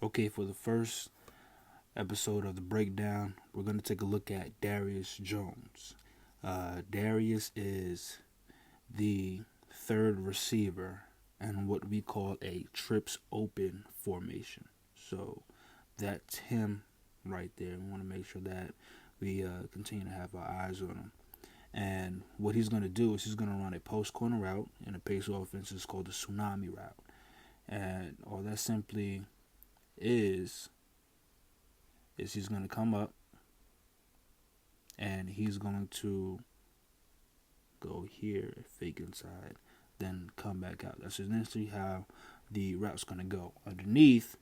Okay, for the first episode of the breakdown, we're going to take a look at Darius Jones. Darius is the third receiver in what we call a trips open formation. So that's him right there. We want to make sure that we continue to have our eyes on him. And what he's going to do is he's going to run a post corner route in a pace offense is called the tsunami route. And all that simply is he's going to come up and he's going to go here, fake inside, then come back out. That's essentially how the route's going to go. Underneath,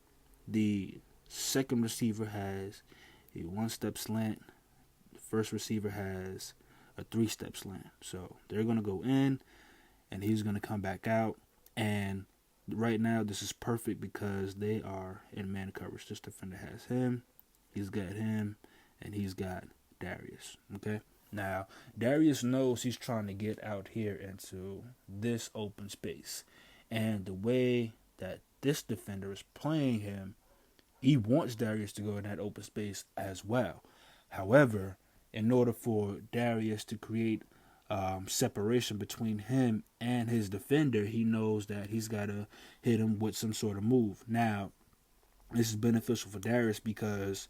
the second receiver has a one-step slant. The first receiver has a three-step slant. So they're going to go in, and he's going to come back out. And right now, this is perfect because they are in man coverage. This defender has him, he's got him, and he's got Darius. Okay? Now, Darius knows he's trying to get out here into this open space. And the way that this defender is playing him, he wants Darius to go in that open space as well. However, in order for Darius to create separation between him and his defender, he knows that he's got to hit him with some sort of move. Now, this is beneficial for Darius because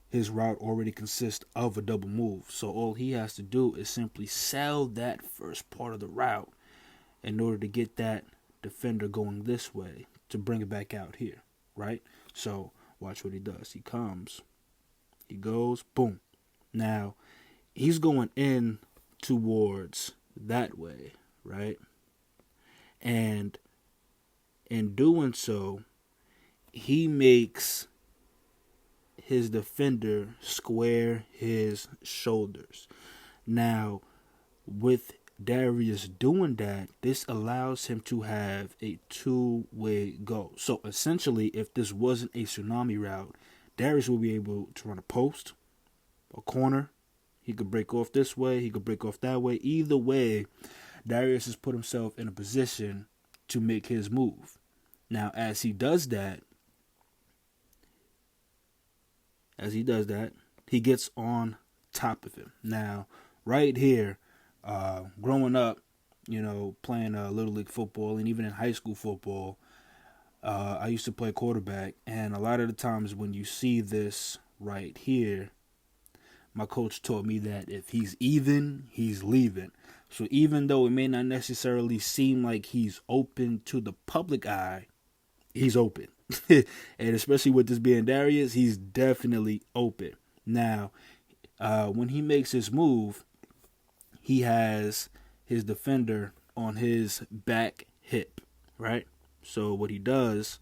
his route already consists of a double move. So all he has to do is simply sell that first part of the route in order to get that defender going this way to bring it back out here, right? So watch what he does. He comes, he goes, boom. Now, he's going in towards that way, right? And in doing so, he makes his defender square his shoulders. Now, with Darius doing that, this allows him to have a two-way go. So essentially, if this wasn't a tsunami route, Darius will be able to run a post, a corner. He could break off this way. He could break off that way. Either way, Darius has put himself in a position to make his move. Now, as he does that, he gets on top of him. Now, right here, growing up, playing Little League football and even in high school football, I used to play quarterback. And a lot of the times when you see this right here, my coach taught me that if he's even, he's leaving. So even though it may not necessarily seem like he's open to the public eye, he's open. And especially with this being Darius, he's definitely open. Now, when he makes his move, he has his defender on his back hip, right? So what he does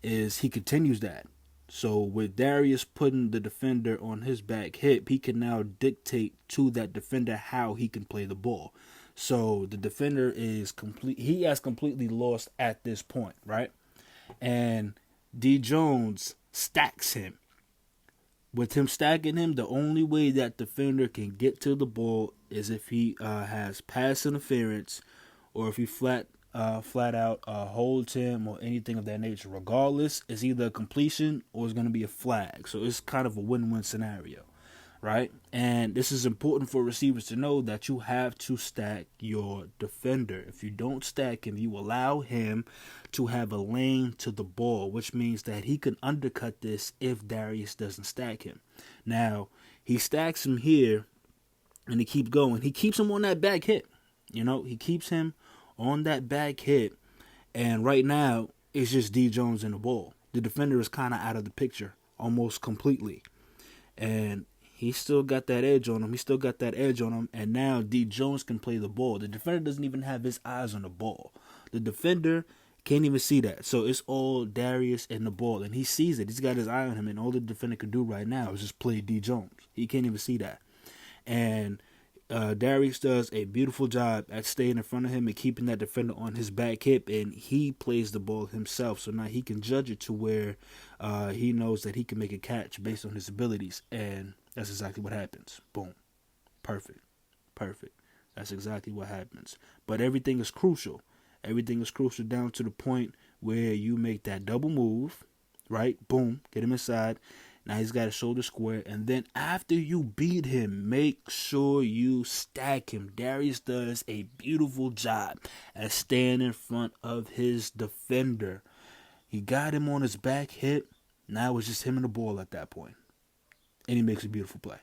is he continues that. So with Darius putting the defender on his back hip, he can now dictate to that defender how he can play the ball. So the defender is he has completely lost at this point, right? And D. Jones stacks him. With him stacking him, the only way that defender can get to the ball is if he has pass interference or if he flat out holds him or anything of that nature. Regardless, it's either a completion or it's going to be a flag. So it's kind of a win-win scenario, right? And this is important for receivers to know that you have to stack your defender. If you don't stack him, you allow him to have a lane to the ball, which means that he can undercut this if Darius doesn't stack him. Now, he stacks him here, and he keeps going. He keeps him on that back hip. He keeps him on that back hip, and right now, it's just D. Jones and the ball. The defender is kind of out of the picture almost completely. And he still got that edge on him. And now D. Jones can play the ball. The defender doesn't even have his eyes on the ball. The defender can't even see that. So it's all Darius and the ball. And he sees it. He's got his eye on him. And all the defender can do right now is just play D. Jones. He can't even see that. And Darius does a beautiful job at staying in front of him and keeping that defender on his back hip, and he plays the ball himself. So now he can judge it to where he knows that he can make a catch based on his abilities, and that's exactly what happens. Boom. Perfect. That's exactly what happens. But everything is crucial. Everything is crucial down to the point where you make that double move, right? Boom, get him inside. Now he's got his shoulder square. And then after you beat him, make sure you stack him. Darius does a beautiful job at staying in front of his defender. He got him on his back hip. Now it's just him and the ball at that point. And he makes a beautiful play.